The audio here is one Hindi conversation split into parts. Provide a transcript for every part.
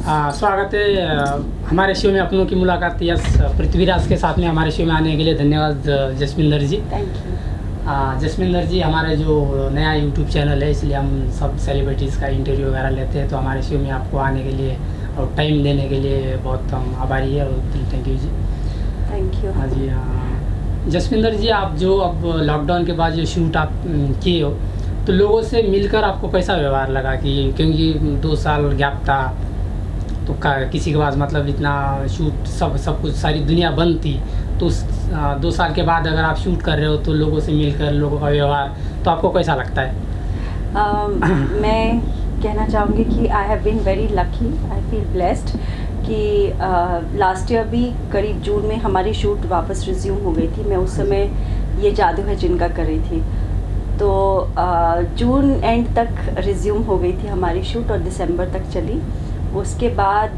स्वागत है हमारे शो में अपनों की मुलाकात यस पृथ्वीराज के साथ में। हमारे शो में आने के लिए धन्यवाद जसमिंदर जी। Thank you. जसमिंदर जी, हमारा जो नया यूट्यूब चैनल है इसलिए हम सब सेलिब्रिटीज़ का इंटरव्यू वगैरह लेते हैं, तो हमारे शो में आपको आने के लिए और टाइम देने के लिए बहुत हम आभारी है और थैंक यू जी। Thank you. हाँ जी। जसमिंदर जी, आप जो अब लॉकडाउन के बाद जो शूट आप किए हो, तो लोगों से मिलकर आपको कैसा व्यवहार लगा? कि क्योंकि 2 साल गैप था तो किसी के पास मतलब इतना शूट सब कुछ सारी दुनिया बंद थी, तो 2 साल के बाद अगर आप शूट कर रहे हो तो लोगों से मिलकर लोगों का व्यवहार तो आपको कैसा लगता है? मैं कहना चाहूँगी कि I have been very lucky, I feel blessed कि लास्ट ईयर भी करीब जून में हमारी शूट वापस रिज्यूम हो गई थी। मैं उस समय ये जादू है जिनका कर रही थी, तो जून एंड तक रिज्यूम हो गई थी हमारी शूट और दिसंबर तक चली। उसके बाद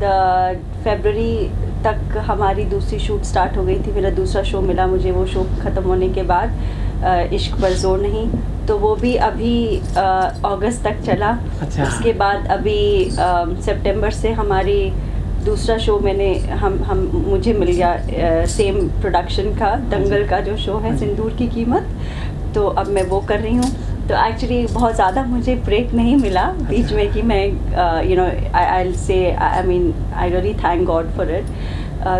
फरवरी तक हमारी दूसरी शूट स्टार्ट हो गई थी। मेरा दूसरा शो मिला मुझे, वो शो ख़त्म होने के बाद इश्क पर जोर नहीं, तो वो भी अभी अगस्त तक चला। अच्छा। उसके बाद अभी सितंबर से हमारी दूसरा शो मुझे मिल गया सेम प्रोडक्शन का, दंगल का जो शो है सिंदूर की कीमत, तो अब मैं वो कर रही हूँ। तो एक्चुअली बहुत ज़्यादा मुझे ब्रेक नहीं मिला बीच में कि मैं I really thank God for it.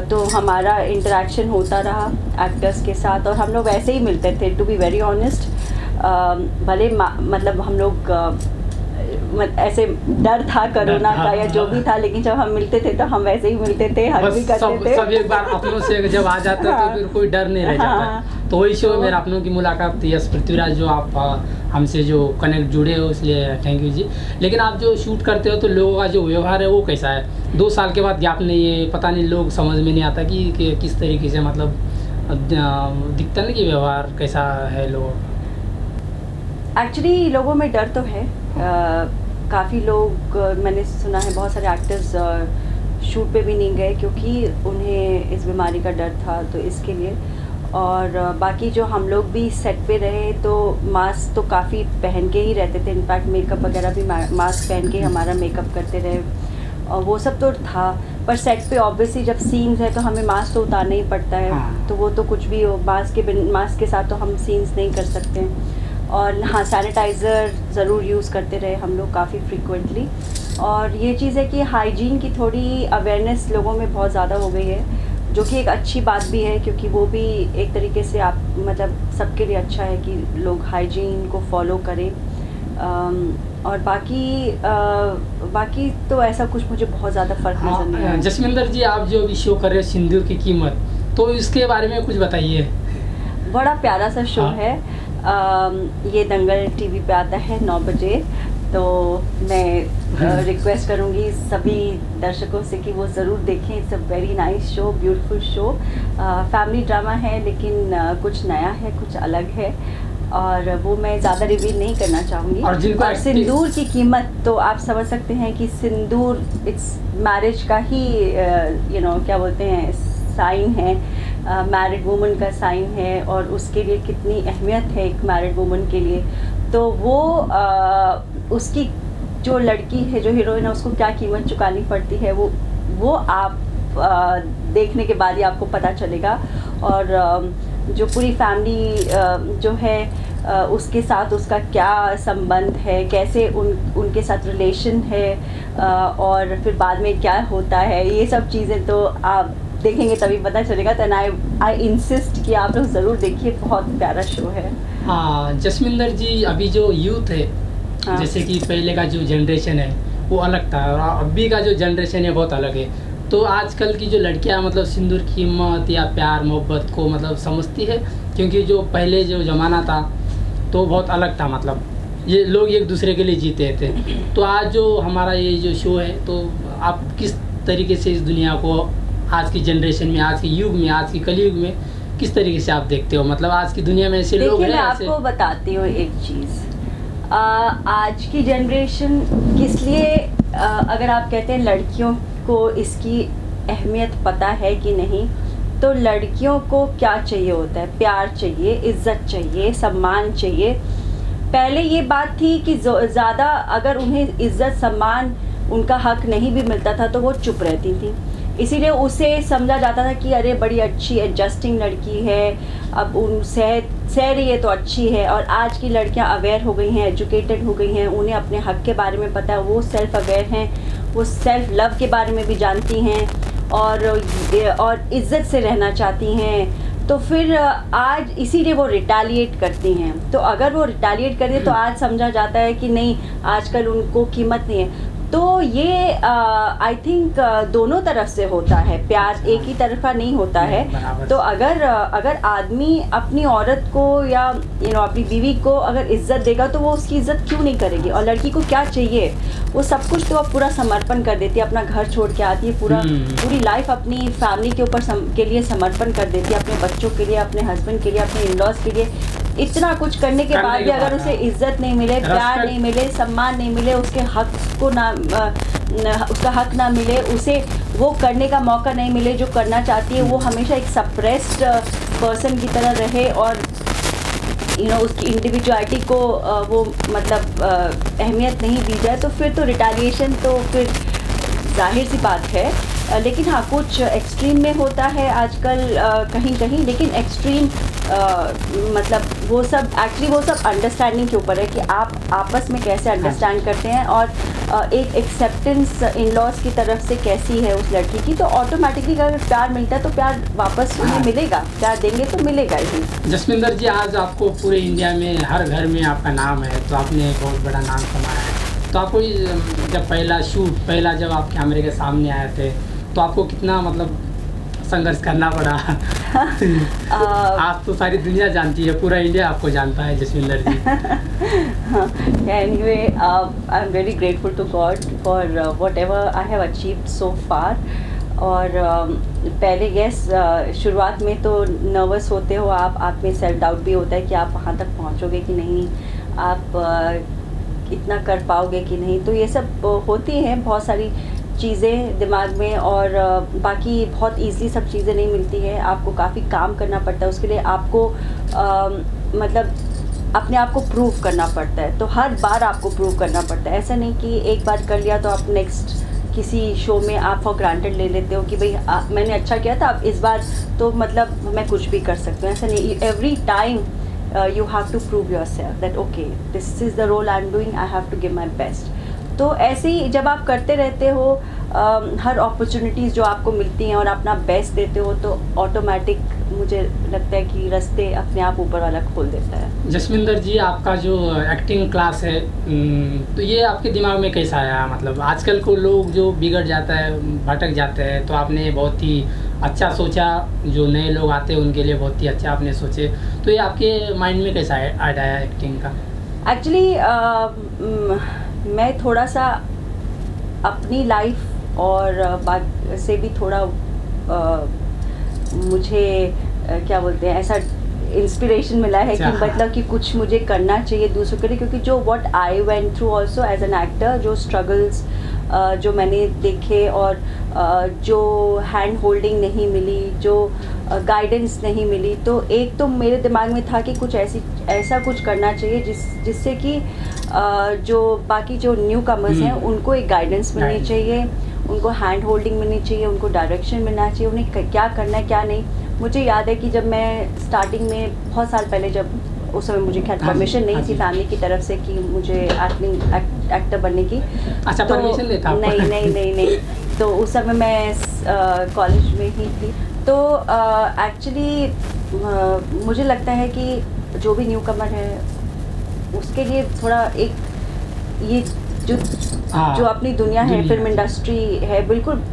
तो हमारा इंटरेक्शन होता रहा एक्टर्स के साथ और हम लोग वैसे ही मिलते थे, टू बी वेरी ऑनेस्ट। भले मतलब हम लोग ऐसे डर था कोरोना का या जो भी था, लेकिन जब हम मिलते थे तो हम वैसे ही मिलते थे, हग भी करते थे। सब एक बार अपनों से जब आ जाता है तो फिर कोई डर नहीं रह जाता। तो वही शो मेरा अपनों की मुलाकात थी। यस पृथ्वीराज, जो आप हमसे जो कनेक्ट जुड़े हो इसलिए थैंक यू जी। लेकिन आप जो शूट करते हो तो लोगों का जो व्यवहार है वो कैसा है? 2 साल के बाद गैप नहीं है, पता नहीं, लोग समझ में नहीं आता कि किस तरीके से मतलब दिखता नहीं कि व्यवहार कैसा है लोगों का। एक्चुअली लोगों में डर तो है। काफ़ी लोग मैंने सुना है, बहुत सारे एक्टर्स शूट पे भी नहीं गए क्योंकि उन्हें इस बीमारी का डर था, तो इसके लिए। और बाकी जो हम लोग भी सेट पे रहे तो मास्क तो काफ़ी पहन के ही रहते थे। इनफैक्ट मेकअप वगैरह भी मास्क पहन के हमारा मेकअप करते रहे और वो सब तो था। पर सेट पे ऑब्वियसली जब सीन्स है तो हमें मास्क तो उतारना ही पड़ता है, तो वो तो कुछ भी हो, मास्क के साथ तो हम सीन्स नहीं कर सकते। और हाँ, सैनिटाइज़र ज़रूर यूज़ करते रहे हम लोग काफ़ी फ्रीक्वेंटली। और ये चीज़ है कि हाइजीन की थोड़ी अवेयरनेस लोगों में बहुत ज़्यादा हो गई है, जो कि एक अच्छी बात भी है क्योंकि वो भी एक तरीके से आप मतलब सबके लिए अच्छा है कि लोग हाइजीन को फॉलो करें। और बाकी तो ऐसा कुछ मुझे बहुत ज़्यादा फ़र्क नज़र नहीं आया। जसमिंदर जी, आप जो अभी शो कर रहे हो सिंदूर की कीमत, तो इसके बारे में कुछ बताइए। बड़ा प्यारा सा शो है। ये दंगल टीवी पे आता है 9 बजे, तो मैं रिक्वेस्ट करूँगी सभी दर्शकों से कि वो ज़रूर देखें। It's a very nice show, beautiful show. Family drama है लेकिन कुछ नया है, कुछ अलग है, और वो मैं ज़्यादा रिवील नहीं करना चाहूँगी। और सिंदूर की कीमत तो आप समझ सकते हैं कि सिंदूर इट्स मैरिज का ही क्या बोलते हैं, साइन है, मैरिड वुमन का साइन है, और उसके लिए कितनी अहमियत है एक मैरिड वुमन के लिए। तो वो उसकी जो लड़की है, जो हीरोइन है, उसको क्या कीमत चुकानी पड़ती है वो आप देखने के बाद ही आपको पता चलेगा। और जो पूरी फैमिली जो है उसके साथ उसका क्या संबंध है, कैसे उनके साथ रिलेशन है, और फिर बाद में क्या होता है, ये सब चीज़ें तो आप देखेंगे तभी पता चलेगा। तो आई इंसिस्ट कि आप लोग ज़रूर देखिए, बहुत प्यारा शो है। हाँ जसमिंदर जी, अभी जो यूथ है, हाँ, जैसे कि पहले का जो जनरेशन है वो अलग था और अभी का जो जनरेशन है बहुत अलग है। तो आजकल की जो लड़कियां मतलब सिंदूर की कीमत या प्यार मोहब्बत को मतलब समझती है, क्योंकि जो पहले जो ज़माना था तो बहुत अलग था, मतलब ये लोग एक दूसरे के लिए जीते थे। तो आज जो हमारा ये जो शो है, तो आप किस तरीके से इस दुनिया को आज की जनरेशन में, आज के युग में, आज की कलयुग में किस तरीके से आप देखते हो? मतलब आज की दुनिया में ऐसे लोग हैं। मैं आपको बताती हूँ एक चीज़। आज की जनरेशन किस लिए, अगर आप कहते हैं लड़कियों को इसकी अहमियत पता है कि नहीं, तो लड़कियों को क्या चाहिए होता है? प्यार चाहिए, इज्जत चाहिए, सम्मान चाहिए। पहले ये बात थी कि ज़्यादा अगर उन्हें इज्जत सम्मान उनका हक नहीं भी मिलता था तो वो चुप रहती थी। इसीलिए उसे समझा जाता था कि अरे बड़ी अच्छी एडजस्टिंग लड़की है, अब उन सह रही है तो अच्छी है। और आज की लड़कियां अवेयर हो गई हैं, एजुकेटेड हो गई हैं, उन्हें अपने हक के बारे में पता है, वो सेल्फ अवेयर हैं, वो सेल्फ लव के बारे में भी जानती हैं और इज़्ज़त से रहना चाहती हैं। तो फिर आज इसीलिए वो रिटेलिएट करती हैं। तो अगर वो रिटेलिएट करें तो आज समझा जाता है कि नहीं, आजकल उनको कीमत नहीं है। तो ये आई थिंक दोनों तरफ से होता है, प्यार एक ही तरफा नहीं होता है। तो अगर आदमी अपनी औरत को या अपनी बीवी को अगर इज्जत देगा तो वो उसकी इज्जत क्यों नहीं करेगी। और लड़की को क्या चाहिए, वो सब कुछ तो अब पूरा समर्पण कर देती है, अपना घर छोड़ के आती है, पूरी लाइफ अपनी फैमिली के ऊपर के लिए समर्पण कर देती है, अपने बच्चों के लिए, अपने हस्बैंड के लिए, अपने इन-लॉज के लिए। इतना कुछ करने के बाद भी अगर उसे इज्जत नहीं मिले, प्यार नहीं मिले, सम्मान नहीं मिले, उसके हक को उसका हक ना मिले, उसे वो करने का मौका नहीं मिले जो करना चाहती है, वो हमेशा एक सप्रेस्ड पर्सन की तरह रहे और उसकी इंडिविजुअलिटी को वो मतलब अहमियत नहीं दी जाए, तो फिर तो रिटेलिएशन तो फिर जाहिर सी बात है। लेकिन हाँ, कुछ एक्सट्रीम में होता है आजकल कहीं कहीं, लेकिन एक्सट्रीम मतलब वो सब अंडरस्टैंडिंग के ऊपर है कि आप आपस में कैसे अंडरस्टैंड करते हैं और एक एक्सेप्टेंस इन लॉज की तरफ से कैसी है उस लड़की की। तो ऑटोमेटिकली अगर प्यार मिलता है तो प्यार वापस उन्हें मिलेगा, प्यार देंगे तो मिलेगा ही। जसविंदर जी, आज आपको पूरे इंडिया में हर घर में आपका नाम है, तो आपने बहुत बड़ा नाम कमाया है। तो आपको जब पहला जब आप कैमरे के सामने आए थे तो आपको कितना मतलब संघर्ष करना पड़ा? आज तो सारी दुनिया जानती है, पूरा इंडिया आपको जानता है जसविंदर जी। Anyway, I'm very grateful to God for whatever I have achieved so far. और पहले शुरुआत में तो नर्वस होते हो आप में सेल्फ डाउट भी होता है कि आप वहाँ तक पहुँचोगे कि नहीं, आप इतना कर पाओगे कि नहीं। तो ये सब होती हैं बहुत सारी चीज़ें दिमाग में, और बाकी बहुत ईज़िली सब चीज़ें नहीं मिलती है, आपको काफ़ी काम करना पड़ता है उसके लिए, आपको मतलब अपने आप को प्रूव करना पड़ता है। तो हर बार आपको प्रूव करना पड़ता है, ऐसा नहीं कि एक बार कर लिया तो आप नेक्स्ट किसी शो में आप फॉर ग्रांटेड ले लेते हो कि भाई मैंने अच्छा किया था, अब इस बार तो मतलब मैं कुछ भी कर सकती हूँ, ऐसा नहीं। Every time you have to prove yourself that okay, this is the role I'm doing, I have to give my best। तो ऐसे ही जब आप करते रहते हो हर अपॉर्चुनिटीज़ जो आपको मिलती हैं और अपना बेस्ट देते हो तो ऑटोमेटिक मुझे लगता है कि रास्ते अपने आप ऊपर वाला खोल देता है। जसविंदर जी, आपका जो एक्टिंग क्लास है तो ये आपके दिमाग में कैसा आया? मतलब आजकल को लोग जो बिगड़ जाता है, भटक जाते हैं, तो आपने बहुत ही अच्छा सोचा, जो नए लोग आते हैं उनके लिए बहुत ही अच्छा आपने सोचे, तो ये आपके माइंड में कैसा आया एक्टिंग का? एक्चुअली मैं थोड़ा सा अपनी लाइफ और से भी थोड़ा मुझे क्या बोलते हैं, ऐसा इंस्पिरेशन मिला है कि मतलब कि कुछ मुझे करना चाहिए दूसरों के लिए, क्योंकि जो what I went through also as an actor, जो स्ट्रगल्स जो मैंने देखे और जो हैंड होल्डिंग नहीं मिली, जो गाइडेंस नहीं मिली, तो एक तो मेरे दिमाग में था कि कुछ ऐसा कुछ करना चाहिए जिससे कि जो बाकी जो न्यू कमर्स हैं उनको एक गाइडेंस मिलनी चाहिए, उनको हैंड होल्डिंग मिलनी चाहिए, उनको डायरेक्शन मिलना चाहिए, उन्हें क्या करना है क्या नहीं। मुझे याद है कि जब मैं स्टार्टिंग में बहुत साल पहले, जब उस समय मुझे खैर परमिशन नहीं थी फैमिली की तरफ से कि मुझे एक्टर बनने की। अच्छा, तो परमिशन नहीं था? नहीं। तो उस समय मैं कॉलेज में ही थी। तो एक्चुअली मुझे लगता है कि जो भी न्यू कमर है उसके लिए थोड़ा एक ये जो अपनी दुनिया है, फिल्म इंडस्ट्री है, बिल्कुल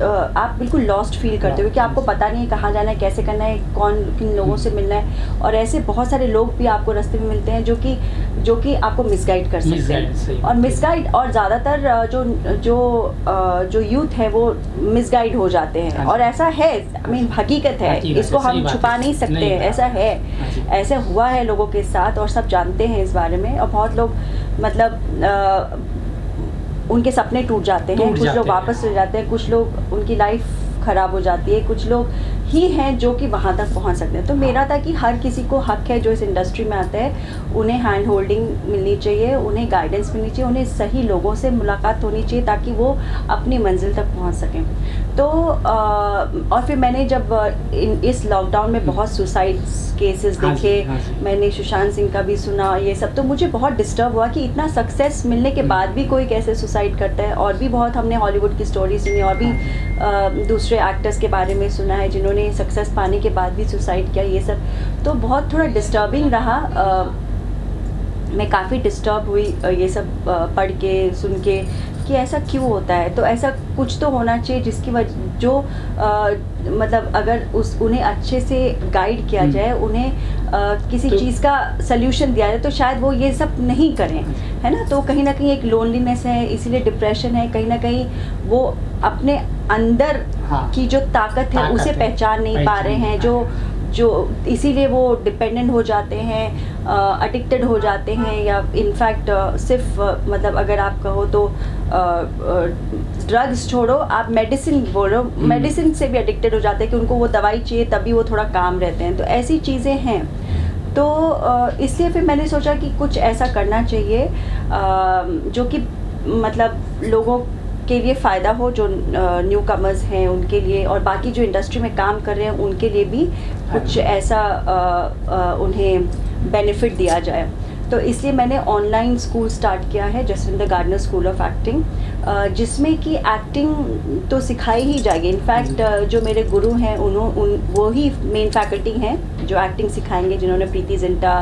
आप बिल्कुल लॉस्ट फील करते हो कि आपको पता नहीं है कहाँ जाना है, कैसे करना है, किन लोगों से मिलना है, और ऐसे बहुत सारे लोग भी आपको रास्ते में मिलते हैं जो कि आपको मिसगाइड कर सकते हैं। और मिसगाइड, और ज़्यादातर जो यूथ है वो मिसगाइड हो जाते हैं, और ऐसा है, आई मीन हकीकत है, इसको हम छुपा नहीं सकते हैं, ऐसा है, ऐसा हुआ है लोगों के साथ और सब जानते हैं इस बारे में। और बहुत लोग मतलब उनके सपने टूट जाते हैं, कुछ लोग वापस चले जाते हैं, कुछ लोग उनकी लाइफ ख़राब हो जाती है, कुछ लोग ही हैं जो कि वहाँ तक पहुँच सकते हैं। तो मेरा था कि हर किसी को हक है जो इस इंडस्ट्री में आते हैं, उन्हें हैंड होल्डिंग मिलनी चाहिए, उन्हें गाइडेंस मिलनी चाहिए, उन्हें सही लोगों से मुलाकात होनी चाहिए ताकि वो अपनी मंजिल तक पहुँच सकें। तो और फिर मैंने जब इस लॉकडाउन में बहुत सुसाइड केसेस देखे, मैंने सुशांत सिंह का भी सुना, ये सब, तो मुझे बहुत डिस्टर्ब हुआ कि इतना सक्सेस मिलने के बाद भी कोई कैसे सुसाइड करता है। और भी बहुत हमने हॉलीवुड की स्टोरी सुनी और भी दूसरे एक्टर्स के बारे में सुना है जिन्होंने सक्सेस पाने के बाद भी सुसाइड किया, ये सब। तो बहुत थोड़ा डिस्टर्बिंग रहा। मैं काफ़ी डिस्टर्ब हुई ये सब पढ़ के सुन के कि ऐसा क्यों होता है। तो ऐसा कुछ तो होना चाहिए जिसकी वजह जो मतलब अगर उन्हें अच्छे से गाइड किया जाए, उन्हें किसी चीज़ का सल्यूशन दिया जाए तो शायद वो ये सब नहीं करें, है ना। तो कहीं ना कहीं एक लोनलीनेस है, इसीलिए डिप्रेशन है, कहीं ना कहीं वो अपने अंदर की जो ताकत है उसे पहचान नहीं पा रहे हैं, जो इसीलिए वो डिपेंडेंट हो जाते हैं, एडिक्टेड हो जाते हैं, या इनफैक्ट सिर्फ मतलब अगर आप कहो तो ड्रग्स छोड़ो, आप मेडिसिन बोलो, मेडिसिन से भी एडिक्टेड हो जाते हैं कि उनको वो दवाई चाहिए तभी वो थोड़ा काम रहते हैं। तो ऐसी चीज़ें हैं। तो इसलिए फिर मैंने सोचा कि कुछ ऐसा करना चाहिए जो कि मतलब लोगों के लिए फ़ायदा हो, जो न्यू कमर्स हैं उनके लिए, और बाकी जो इंडस्ट्री में काम कर रहे हैं उनके लिए भी कुछ ऐसा उन्हें बेनिफिट दिया जाए। तो इसलिए मैंने ऑनलाइन स्कूल स्टार्ट किया है, Jasvinder Gardner school of acting, जिसमें कि एक्टिंग तो सिखाई ही जाएगी। इनफैक्ट जो मेरे गुरु हैं वो ही मेन फैकल्टी हैं जो एक्टिंग सिखाएंगे, जिन्होंने प्रीति जिंटा,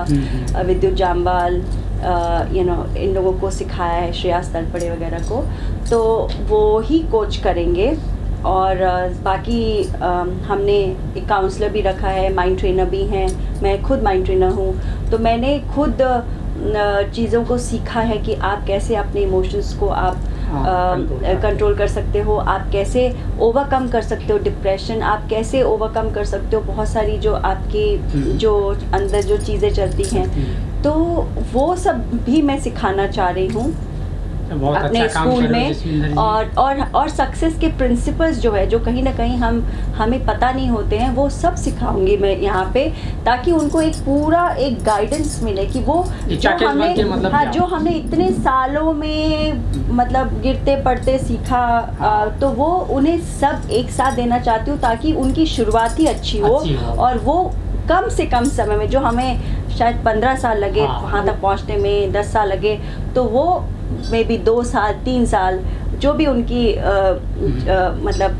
विद्युत जामवाल, इन लोगों को सिखाया है, श्रेयास तलपड़े वगैरह को, तो वो ही कोच करेंगे। और बाकी हमने एक काउंसलर भी रखा है, माइंड ट्रेनर भी हैं, मैं खुद माइंड ट्रेनर हूँ। तो मैंने खुद चीज़ों को सीखा है कि आप कैसे अपने इमोशंस को आप कंट्रोल कर सकते हो, आप कैसे ओवरकम कर सकते हो डिप्रेशन, आप कैसे ओवरकम कर सकते हो बहुत सारी जो आपकी जो अंदर जो चीज़ें चलती हैं। तो वो सब भी मैं सिखाना चाह रही हूँ अपने स्कूल में। और सक्सेस के प्रिंसिपल्स जो है, जो कहीं ना कहीं हमें पता नहीं होते हैं, वो सब सिखाऊंगी मैं यहाँ पे, ताकि उनको एक पूरा एक गाइडेंस मिले कि वो जो हमने इतने सालों में मतलब गिरते पड़ते सीखा, तो वो उन्हें सब एक साथ देना चाहती हूँ ताकि उनकी शुरुआत ही अच्छी हो। और वो कम से कम समय में, जो हमें शायद 15 साल लगे वहाँ तक पहुँचने में, 10 साल लगे, तो वो मे बी 2 साल 3 साल, जो भी उनकी मतलब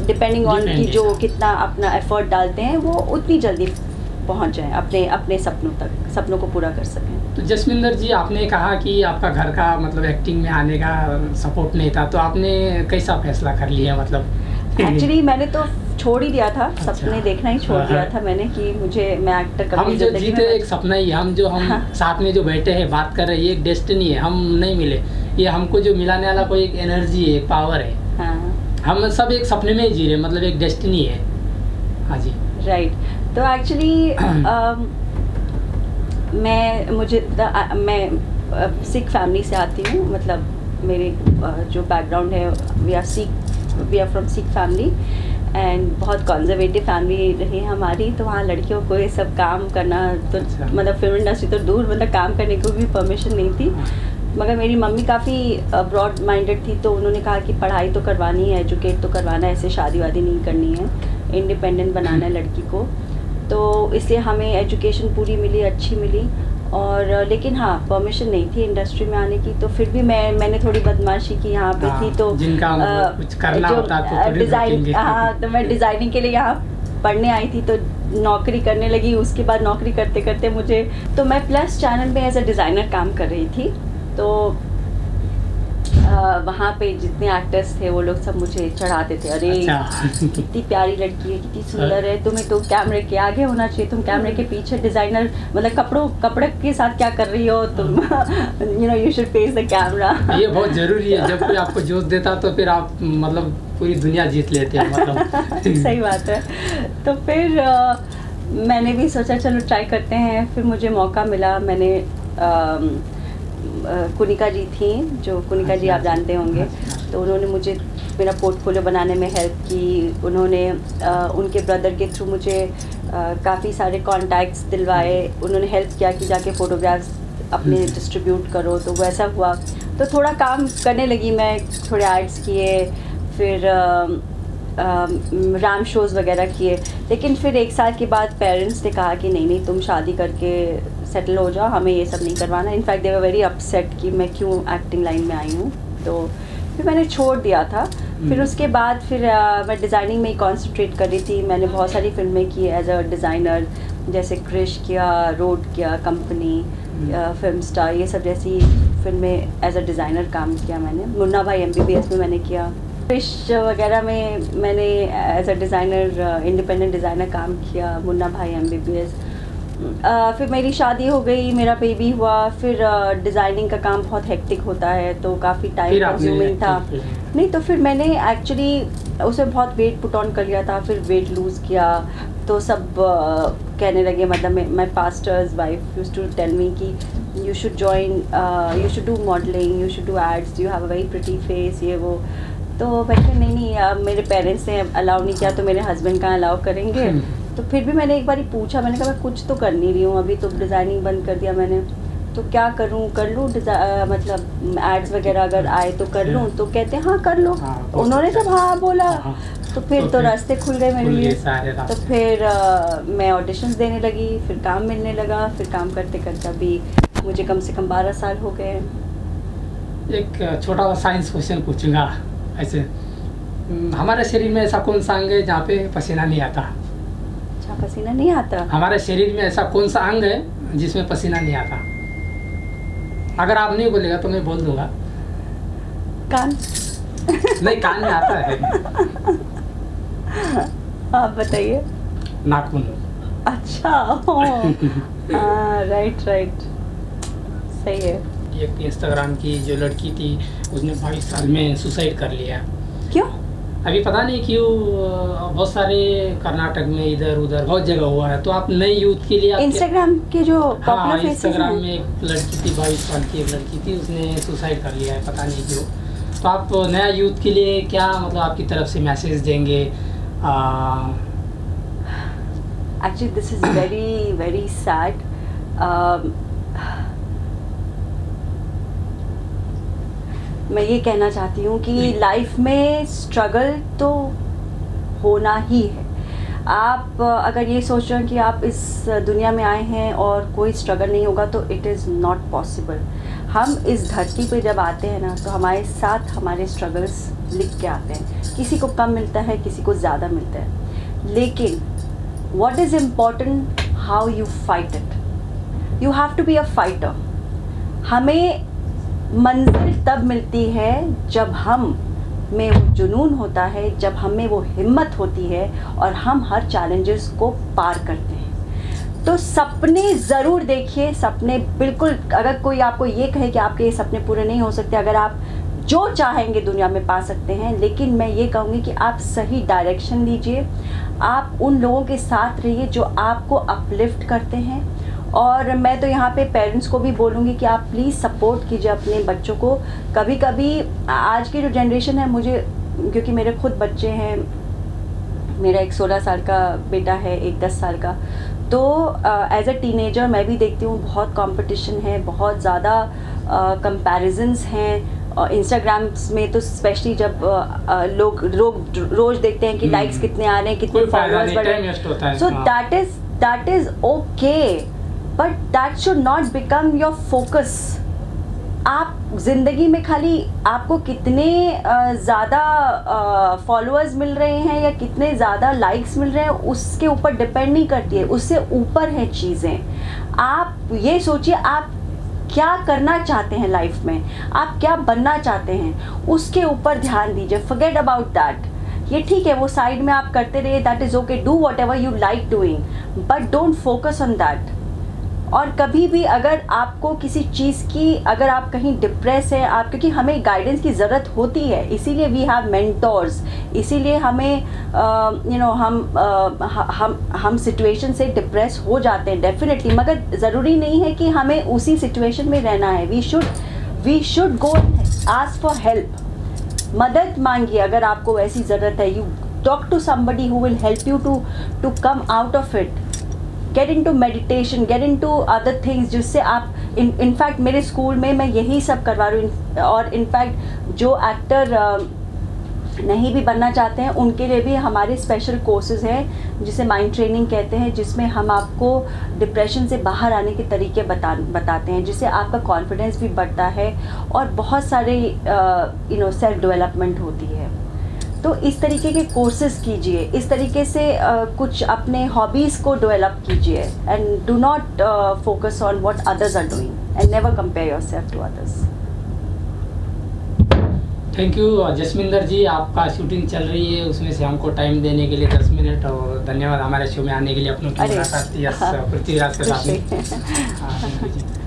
डिपेंडिंग ऑन की जो कितना अपना एफर्ट डालते हैं, वो उतनी जल्दी पहुंच जाएं अपने सपनों तक, सपनों को पूरा कर सकें। तो जसविंदर जी, आपने कहा कि आपका घर का मतलब एक्टिंग में आने का सपोर्ट नहीं था, तो आपने कैसा फैसला कर लिया? मतलब एक्चुअली मैंने तो छोड़ ही दिया था, सपने देखना ही छोड़ दिया था मैंने कि मैं एक्टर कभी हम जो जीते एक सपना ही, हम साथ में जो बैठे हैं बात कर रहे हैं, ये एक डेस्टिनी है, हम नहीं मिले, ये हमको जो मिलाने वाला कोई एक एनर्जी है, एक पावर है। हम सब एक सपने में ही जी रहे, मतलब एक डेस्टिनी है। हाँ जी, राइट। तो एक्चुअली मैं सिख फैमिली से आती हूँ, मतलब मेरे जो बैकग्राउंड है, we are from Sikh family and बहुत कंजर्वेटिव फैमिली रही हमारी। तो वहाँ लड़कियों को ये सब काम करना तो मतलब फिल्म इंडस्ट्री तो दूर, मतलब काम करने को भी परमिशन नहीं थी। मगर मेरी मम्मी काफ़ी ब्रॉड माइंडेड थी, तो उन्होंने कहा कि पढ़ाई तो करवानी है, एजुकेट तो करवाना है, ऐसे शादी वादी नहीं करनी है, इंडिपेंडेंट बनाना है लड़की को। तो इसलिए हमें एजुकेशन पूरी मिली, अच्छी मिली। और लेकिन हाँ, परमिशन नहीं थी इंडस्ट्री में आने की। तो फिर भी मैंने थोड़ी बदमाशी की यहाँ पे थी, तो जिनका कुछ करना होता तो डिज़ाइन, हाँ, तो मैं डिज़ाइनिंग के लिए यहाँ पढ़ने आई थी, तो नौकरी करने लगी। उसके बाद नौकरी करते करते तो मैं प्लस चैनल में एज अ डिज़ाइनर काम कर रही थी। तो वहाँ पे जितने एक्टर्स थे वो लोग सब मुझे चढ़ाते थे, अरे कितनी प्यारी लड़की है, कितनी सुंदर है, तुम्हें तो कैमरे के आगे होना चाहिए, तुम कैमरे के पीछे डिज़ाइनर, मतलब कपड़े के साथ क्या कर रही हो तुम, you should face the camera. ये बहुत ज़रूरी है, जब कोई आपको जोश देता तो फिर आप मतलब पूरी दुनिया जीत लेते हैं, मतलब सही बात है। तो फिर मैंने भी सोचा चलो ट्राई करते हैं। फिर मुझे मौका मिला, मैंने कुनिका जी थी, जो कुनिका जी आप जानते होंगे, तो उन्होंने मुझे मेरा पोर्टफोलियो बनाने में हेल्प की। उन्होंने उनके ब्रदर के थ्रू मुझे काफ़ी सारे कॉन्टैक्ट्स दिलवाए। उन्होंने हेल्प किया कि जाके फ़ोटोग्राफ्स अपने डिस्ट्रीब्यूट करो, तो वैसा हुआ। तो थोड़ा काम करने लगी मैं, थोड़े आर्ट्स किए, फिर राम शोज़ वगैरह किए। लेकिन फिर 1 साल के बाद पेरेंट्स ने कहा कि नहीं तुम शादी करके सेटल हो जाओ, हमें ये सब नहीं करवाना। In fact they were very upset कि मैं क्यों एक्टिंग लाइन में आई हूँ। तो फिर मैंने छोड़ दिया था। फिर उसके बाद फिर मैं डिज़ाइनिंग में ही कॉन्सेंट्रेट कर रही थी। मैंने बहुत सारी फिल्में की एज अ डिज़ाइनर, जैसे क्रिश किया, रोड किया, कंपनी, फिल्म स्टार, ये सब जैसी फिल्में एज अ डिज़ाइनर काम किया मैंने। मुन्ना भाई MBBS में मैंने किया। क्रिश वगैरह में मैंने as a designer, independent designer काम किया, मुन्ना भाई MBBS। फिर मेरी शादी हो गई, मेरा बेबी हुआ। फिर डिज़ाइनिंग का काम बहुत हेक्टिक होता है, तो काफ़ी टाइम कंज्यूमिंग था। नहीं तो फिर मैंने एक्चुअली उसमें बहुत वेट पुट ऑन कर लिया था, फिर वेट लूज़ किया। तो सब कहने लगे, मतलब my pastor's wife used to tell me कि you should join, you should do modelling, you should do ads, you have a very pretty face, ये वो। तो मैं कहा नहीं, मेरे पेरेंट्स ने अलाउ नहीं किया तो मेरे हस्बैंड कहाँ अलाउ करेंगे। तो फिर भी मैंने एक बार पूछा, मैंने कहा मैं कुछ तो कर नहीं रही हूँ अभी, तो डिज़ाइनिंग बंद कर दिया मैंने, तो क्या करूँ, कर लूँ मतलब एड्स वगैरह अगर आए तो कर लूँ। तो कहते हैं हाँ कर लो। उन्होंने जब हाँ बोला तो फिर तो रास्ते खुल गए मेरे लिए। तो फिर मैं ऑडिशंस देने लगी, फिर काम मिलने लगा। फिर काम करते करते अभी मुझे कम से कम 12 साल हो गए। एक छोटा सा साइंस क्वेश्चन पूछूंगा। ऐसे हमारे शरीर में ऐसा कौन सा अंग है जहाँ पे पसीना नहीं आता? अच्छा, पसीना नहीं आता? हमारे शरीर में ऐसा कौन सा अंग है जिसमें पसीना नहीं आता? अगर आप नहीं बोलेगा तो मैं बोल दूंगा। कान। नहीं, कान में आता है। आप बताइए। नाखून। अच्छा, राइट, सही है। एक इंस्टाग्राम की जो लड़की थी, उसने 22 साल में सुसाइड कर लिया। क्यों? अभी पता नहीं क्यों, बहुत सारे कर्नाटक में इधर उधर बहुत जगह हुआ है। तो आप नए यूथ के लिए इंस्टाग्राम के जो हाँ, इंस्टाग्राम में एक लड़की थी, 22 साल की एक लड़की थी, उसने सुसाइड कर लिया है, पता नहीं क्यों। तो आप नया यूथ के लिए क्या, मतलब आपकी तरफ से मैसेज देंगे? Actually this is very very sad. मैं ये कहना चाहती हूँ कि लाइफ में स्ट्रगल तो होना ही है। आप अगर ये सोच रहे हैं कि आप इस दुनिया में आए हैं और कोई स्ट्रगल नहीं होगा, तो इट इज़ नॉट पॉसिबल। हम इस धरती पे जब आते हैं ना, तो हमारे साथ हमारे स्ट्रगल्स लिख के आते हैं। किसी को कम मिलता है, किसी को ज़्यादा मिलता है, लेकिन what is important, how you fight it. You have to be a fighter. हमें मंजिल तब मिलती है जब हम में वो जुनून होता है, जब हमें वो हिम्मत होती है और हम हर चैलेंजेस को पार करते हैं। तो सपने ज़रूर देखिए, सपने बिल्कुल, अगर कोई आपको ये कहे कि आपके ये सपने पूरे नहीं हो सकते, अगर आप जो चाहेंगे दुनिया में पा सकते हैं, लेकिन मैं ये कहूँगी कि आप सही डायरेक्शन लीजिए। आप उन लोगों के साथ रहिए जो आपको अपलिफ्ट करते हैं। और मैं तो यहाँ पे पेरेंट्स को भी बोलूँगी कि आप प्लीज़ सपोर्ट कीजिए अपने बच्चों को। कभी कभी आज की जो जनरेशन है, मुझे, क्योंकि मेरे खुद बच्चे हैं, मेरा एक 16 साल का बेटा है, एक 10 साल का, तो एज अ टीनेजर मैं भी देखती हूँ बहुत कंपटीशन है, बहुत ज़्यादा कंपैरिजन्स हैं। इंस्टाग्राम्स में तो स्पेशली जब लोग रोज़ देखते हैं कि लाइक्स कितने आ रहे हैं, कितने फॉलोअर्स बढ़ रहे हैं। So that is okay, but that should not become your focus. आप ज़िंदगी में खाली आपको कितने ज़्यादा फॉलोअर्स मिल रहे हैं या कितने ज़्यादा लाइक्स मिल रहे हैं, उसके ऊपर डिपेंड नहीं करती है, उससे ऊपर है चीज़ें। आप ये सोचिए आप क्या करना चाहते हैं लाइफ में, आप क्या बनना चाहते हैं, उसके ऊपर ध्यान दीजिए। Forget about that. ये ठीक है, वो साइड में आप करते रहिए, that is okay, do what ever you like doing, but don't focus on that. और कभी भी अगर आपको किसी चीज़ की, अगर आप कहीं डिप्रेस है आप, क्योंकि हमें गाइडेंस की ज़रूरत होती है, इसीलिए वी हैव मेंटोर्स, इसीलिए हमें हम सिचुएशन से डिप्रेस हो जाते हैं डेफिनेटली, मगर ज़रूरी नहीं है कि हमें उसी सिचुएशन में रहना है। We should go ask for help. मदद मांगिए अगर आपको ऐसी ज़रूरत है। You talk to somebody who will help you to come out of it, get into meditation, get into other things, जिससे आप इनफैक्ट मेरे स्कूल में मैं यही सब करवा रही हूँ। और इनफैक्ट जो एक्टर नहीं भी बनना चाहते हैं उनके लिए भी हमारे स्पेशल कोर्सेज हैं जिसे माइंड ट्रेनिंग कहते हैं, जिसमें हम आपको डिप्रेशन से बाहर आने के तरीके बताते हैं, जिससे आपका कॉन्फिडेंस भी बढ़ता है और बहुत सारे सेल्फ डेवलपमेंट होती है। तो इस तरीके के कोर्सेज कीजिए, इस तरीके से कुछ अपने हॉबीज़ को डेवलप कीजिए and do not focus on what others are doing and never compare yourself to others. Thank you Jasminder ji, आपका शूटिंग चल रही है उसमें से हमको टाइम देने के लिए 10 मिनट, और धन्यवाद हमारे शो में आने के लिए अपनों की मुलाकात पृथ्वीराज के साथ में। हाँ, थैंक यू जी।